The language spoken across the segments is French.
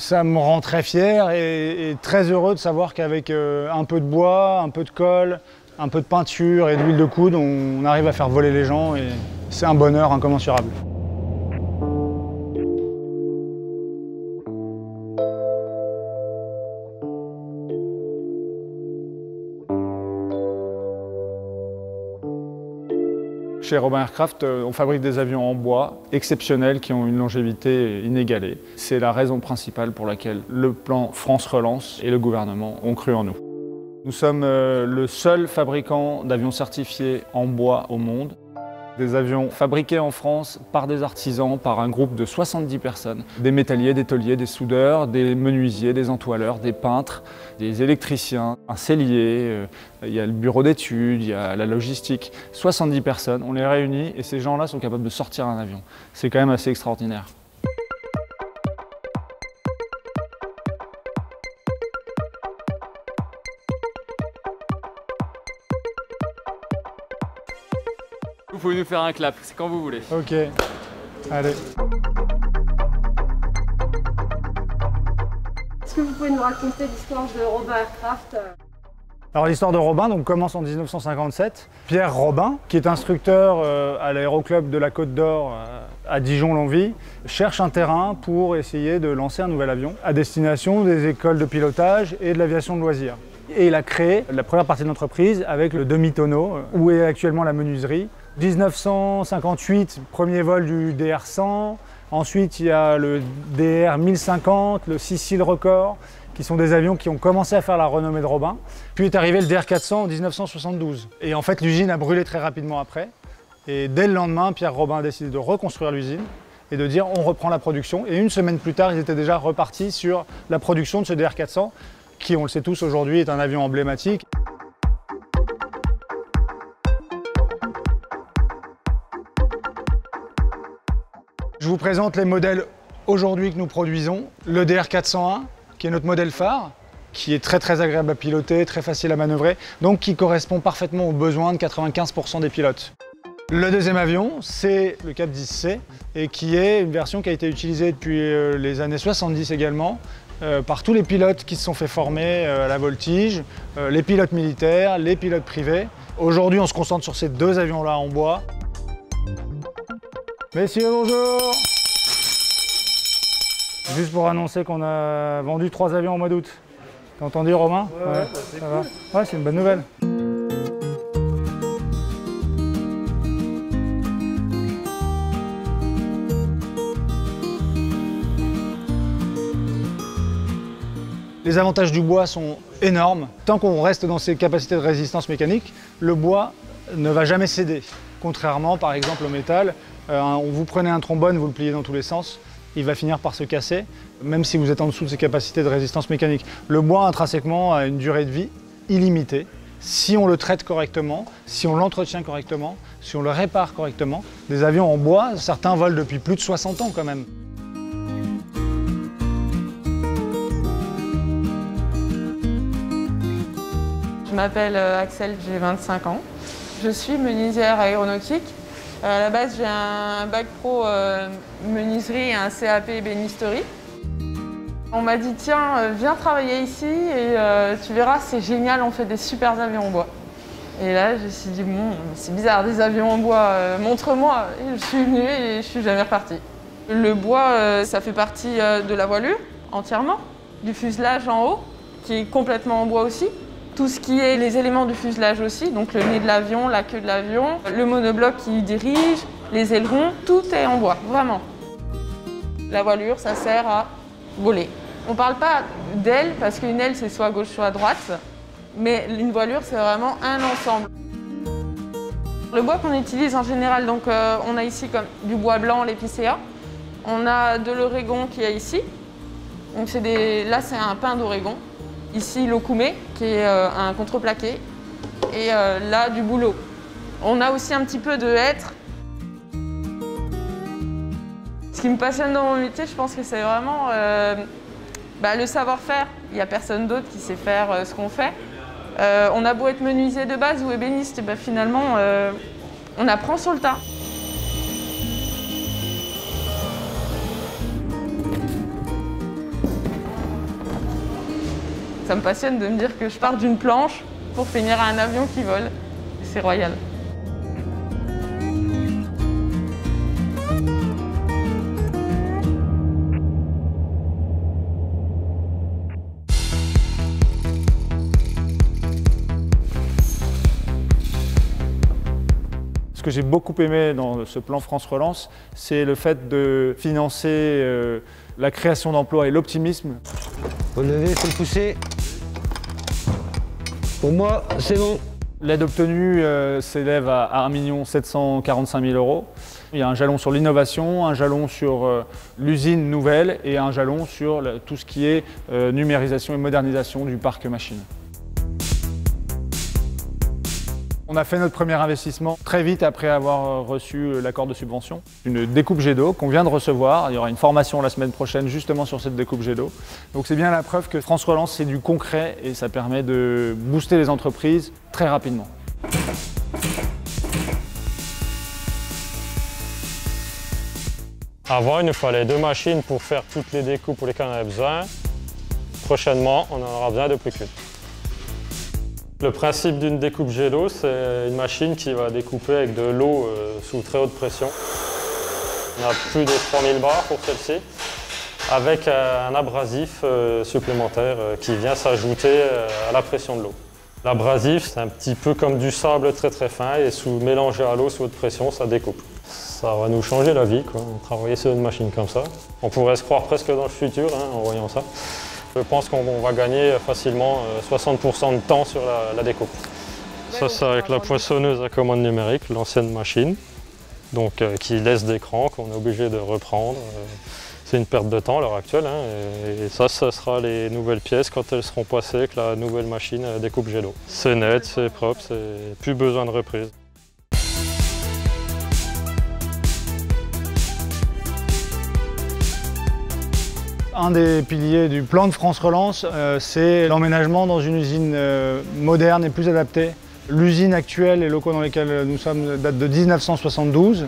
Ça me rend très fier et très heureux de savoir qu'avec un peu de bois, un peu de colle, un peu de peinture et d'huile de coude, on arrive à faire voler les gens et c'est un bonheur incommensurable. Chez Robin Aircraft, on fabrique des avions en bois exceptionnels qui ont une longévité inégalée. C'est la raison principale pour laquelle le plan France Relance et le gouvernement ont cru en nous. Nous sommes le seul fabricant d'avions certifiés en bois au monde. Des avions fabriqués en France par des artisans, par un groupe de 70 personnes. Des métalliers, des tôliers, des soudeurs, des menuisiers, des entoileurs, des peintres, des électriciens, un sellier, il y a le bureau d'études, il y a la logistique. 70 personnes, on les réunit et ces gens-là sont capables de sortir un avion. C'est quand même assez extraordinaire. Vous pouvez nous faire un clap, c'est quand vous voulez. Ok, allez. Est-ce que vous pouvez nous raconter l'histoire de Robin Aircraft? Alors l'histoire de Robin commence en 1957. Pierre Robin, qui est instructeur à l'aéroclub de la Côte d'Or à Dijon-Longwy, cherche un terrain pour essayer de lancer un nouvel avion à destination des écoles de pilotage et de l'aviation de loisirs. Et il a créé la première partie de l'entreprise avec le demi-tonneau, où est actuellement la menuiserie. 1958, premier vol du DR-100. Ensuite, il y a le DR-1050, le Sicile Record, qui sont des avions qui ont commencé à faire la renommée de Robin. Puis est arrivé le DR-400 en 1972. Et en fait, l'usine a brûlé très rapidement après. Et dès le lendemain, Pierre Robin a décidé de reconstruire l'usine et de dire on reprend la production. Et une semaine plus tard, ils étaient déjà repartis sur la production de ce DR-400, qui, on le sait tous aujourd'hui, est un avion emblématique. Je vous présente les modèles aujourd'hui que nous produisons. Le DR401, qui est notre modèle phare, qui est très agréable à piloter, très facile à manœuvrer, donc qui correspond parfaitement aux besoins de 95% des pilotes. Le deuxième avion, c'est le Cap 10C, et qui est une version qui a été utilisée depuis les années 70 également, par tous les pilotes qui se sont fait former à la voltige, les pilotes militaires, les pilotes privés. Aujourd'hui, on se concentre sur ces deux avions-là en bois. Messieurs, bonjour! Juste pour annoncer qu'on a vendu 3 avions au mois d'août. T'as entendu, Romain? Ouais, ça va. Ouais, c'est une bonne nouvelle. Les avantages du bois sont énormes. Tant qu'on reste dans ses capacités de résistance mécanique, le bois ne va jamais céder. Contrairement, par exemple, au métal, vous prenez un trombone, vous le pliez dans tous les sens, il va finir par se casser, même si vous êtes en dessous de ses capacités de résistance mécanique. Le bois, intrinsèquement, a une durée de vie illimitée. Si on le traite correctement, si on l'entretient correctement, si on le répare correctement, des avions en bois, certains volent depuis plus de 60 ans quand même. Je m'appelle Axel, j'ai 25 ans. Je suis menuisière aéronautique. À la base, j'ai un bac pro menuiserie et un CAP ébénisterie. On m'a dit, tiens, viens travailler ici et tu verras, c'est génial, on fait des super avions en bois. Et là, je me suis dit, bon, c'est bizarre, des avions en bois, montre-moi. Et je suis venue et je suis jamais repartie. Le bois, ça fait partie de la voilure, entièrement, du fuselage en haut, qui est complètement en bois aussi. Tout ce qui est les éléments du fuselage aussi, donc le nez de l'avion, la queue de l'avion, le monobloc qui dirige, les ailerons, tout est en bois, vraiment. La voilure, ça sert à voler. On ne parle pas d'aile, parce qu'une aile, c'est soit à gauche, soit à droite, mais une voilure, c'est vraiment un ensemble. Le bois qu'on utilise en général, donc on a ici comme du bois blanc, l'épicéa. On a de l'Oregon qui est ici. Donc là, c'est un pin d'Oregon. Ici, l'Okoumé, qui est un contreplaqué, et là, du bouleau. On a aussi un petit peu de hêtre. Ce qui me passionne dans mon métier, je pense que c'est vraiment le savoir-faire. Il n'y a personne d'autre qui sait faire ce qu'on fait. On a beau être menuisier de base ou ébéniste, finalement, on apprend sur le tas. Ça me passionne de me dire que je pars d'une planche pour finir à un avion qui vole. C'est royal. Ce que j'ai beaucoup aimé dans ce plan France Relance, c'est le fait de financer la création d'emplois et l'optimisme. Faut le lever, faut le pousser. Pour moi, c'est bon. L'aide obtenue s'élève à 1 745 000 €. Il y a un jalon sur l'innovation, un jalon sur l'usine nouvelle et un jalon sur tout ce qui est numérisation et modernisation du parc machine. On a fait notre premier investissement très vite après avoir reçu l'accord de subvention. Une découpe jet d'eau qu'on vient de recevoir. Il y aura une formation la semaine prochaine justement sur cette découpe jet d'eau. Donc c'est bien la preuve que France Relance, c'est du concret et ça permet de booster les entreprises très rapidement. Avant, il nous fallait 2 machines pour faire toutes les découpes pour lesquelles on avait besoin. Prochainement, on en aura besoin de plus qu'une. Le principe d'une découpe jet d'eau, c'est une machine qui va découper avec de l'eau sous très haute pression. On a plus de 3000 bars pour celle-ci, avec un abrasif supplémentaire qui vient s'ajouter à la pression de l'eau. L'abrasif, c'est un petit peu comme du sable très très fin et mélangé à l'eau sous haute pression, ça découpe. Ça va nous changer la vie, quoi, travailler sur une machine comme ça. On pourrait se croire presque dans le futur en voyant ça. Je pense qu'on va gagner facilement 60% de temps sur la découpe. Ça, c'est avec la poinçonneuse à commande numérique, l'ancienne machine, donc qui laisse d'écran, qu'on est obligé de reprendre. C'est une perte de temps à l'heure actuelle. Et ça sera les nouvelles pièces quand elles seront passées avec la nouvelle machine découpe jet d'eau. C'est net, c'est propre, c'est plus besoin de reprise. Un des piliers du plan de France Relance, c'est l'emménagement dans une usine moderne et plus adaptée. L'usine actuelle, les locaux dans lesquels nous sommes datent de 1972.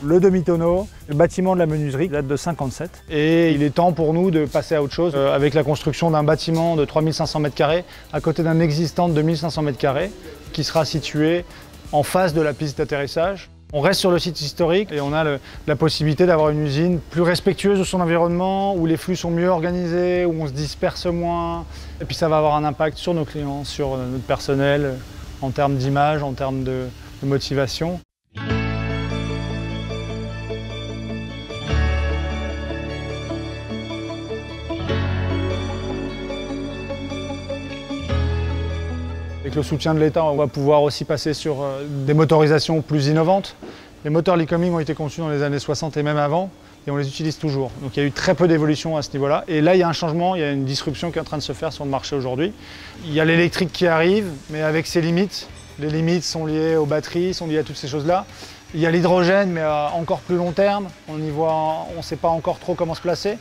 Le demi-tonneau, le bâtiment de la menuiserie date de 1957. Et il est temps pour nous de passer à autre chose avec la construction d'un bâtiment de 3500 m² à côté d'un existant de 2500 m² qui sera situé en face de la piste d'atterrissage. On reste sur le site historique et on a la possibilité d'avoir une usine plus respectueuse de son environnement, où les flux sont mieux organisés, où on se disperse moins. Et puis ça va avoir un impact sur nos clients, sur notre personnel, en termes d'image, en termes de motivation. Avec le soutien de l'État, on va pouvoir aussi passer sur des motorisations plus innovantes. Les moteurs Lycoming ont été conçus dans les années 60 et même avant, et on les utilise toujours. Donc il y a eu très peu d'évolution à ce niveau-là. Et là, il y a un changement, il y a une disruption qui est en train de se faire sur le marché aujourd'hui. Il y a l'électrique qui arrive, mais avec ses limites. Les limites sont liées aux batteries, sont liées à toutes ces choses-là. Il y a l'hydrogène, mais à encore plus long terme. On ne sait pas encore trop comment se placer.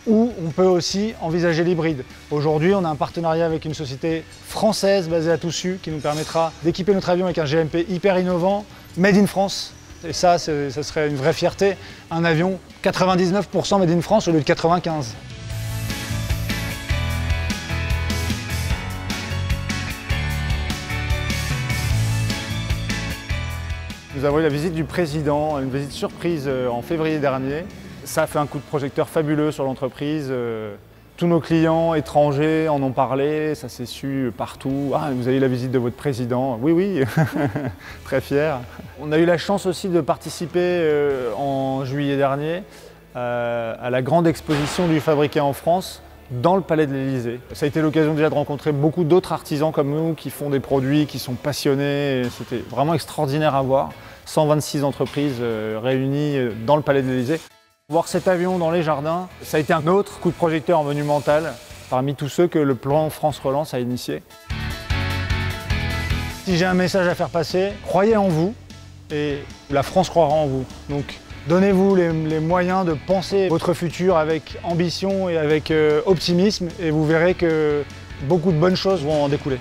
Ou on peut aussi envisager l'hybride. Aujourd'hui, on a un partenariat avec une société française basée à Toussus qui nous permettra d'équiper notre avion avec un GMP hyper innovant, made in France. Et ça serait une vraie fierté. Un avion 99% made in France au lieu de 95%. Nous avons eu la visite du président, une visite surprise en février dernier. Ça a fait un coup de projecteur fabuleux sur l'entreprise. Tous nos clients étrangers en ont parlé, ça s'est su partout. Ah, vous avez eu la visite de votre président. Oui, oui, très fier. On a eu la chance aussi de participer en juillet dernier à la grande exposition du fabriqué en France dans le Palais de l'Élysée. Ça a été l'occasion déjà de rencontrer beaucoup d'autres artisans comme nous qui font des produits, qui sont passionnés. C'était vraiment extraordinaire à voir. 126 entreprises réunies dans le Palais de l'Élysée. Voir cet avion dans les jardins, ça a été un autre coup de projecteur monumental parmi tous ceux que le plan France Relance a initié. Si j'ai un message à faire passer, croyez en vous et la France croira en vous. Donc donnez-vous les moyens de penser votre futur avec ambition et avec optimisme et vous verrez que beaucoup de bonnes choses vont en découler.